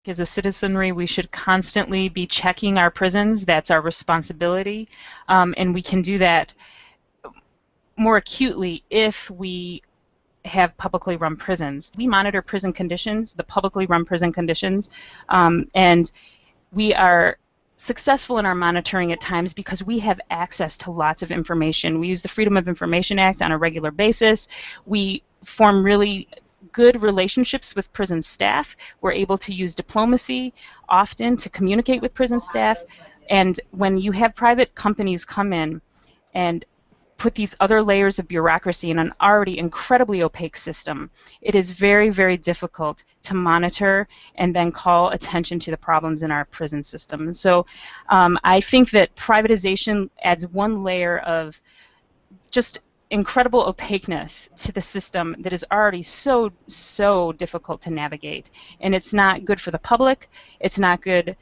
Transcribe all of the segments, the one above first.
As a citizenry, we should constantly be checking our prisons. That's our responsibility. And we can do that more acutely if we have publicly run prisons. We monitor prison conditions, the publicly run prison conditions, and we are successful in our monitoring at times because we have access to lots of information. We use the Freedom of Information Act on a regular basis. We form really good relationships with prison staff. We're able to use diplomacy often to communicate with prison staff. And when you have private companies come in and put these other layers of bureaucracy in an already incredibly opaque system, it is very, very difficult to monitor and then call attention to the problems in our prison system. So I think that privatization adds one layer of just incredible opaqueness to the system that is already so difficult to navigate. And it's not good for the public. It's not good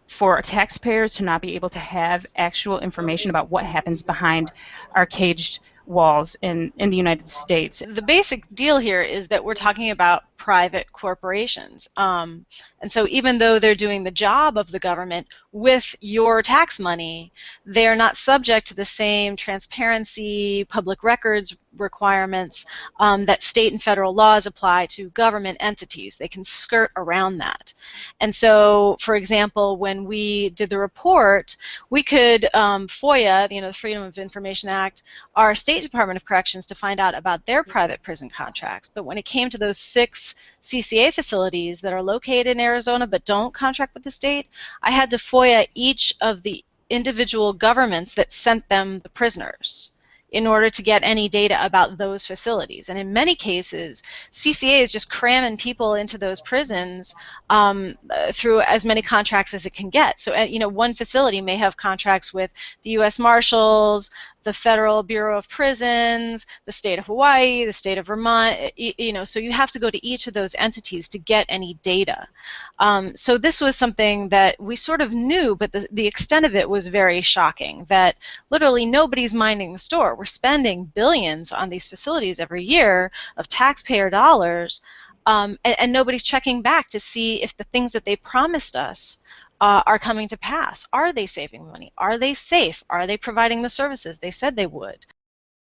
for our taxpayers to not be able to have actual information about what happens behind our caged walls in the United States. The basic deal here is that we're talking about private corporations. And so even though they're doing the job of the government with your tax money, they're not subject to the same transparency, public records requirements that state and federal laws apply to government entities. They can skirt around that. And so, for example, when we did the report, we could FOIA, the Freedom of Information Act, our State Department of Corrections to find out about their private prison contracts. But when it came to those 6 CCA facilities that are located in Arizona but don't contract with the state, I had to FOIA each of the individual governments that sent them the prisoners in order to get any data about those facilities. And in many cases, CCA is just cramming people into those prisons through as many contracts as it can get. So, one facility may have contracts with the U.S. Marshals, the Federal Bureau of Prisons, the state of Hawaii, the state of Vermont, so you have to go to each of those entities to get any data. So this was something that we sort of knew, but the extent of it was very shocking, that literally nobody's minding the store. We're spending billions on these facilities every year of taxpayer dollars, and nobody's checking back to see if the things that they promised us are coming to pass. Are they saving money? Are they safe? Are they providing the services they said they would?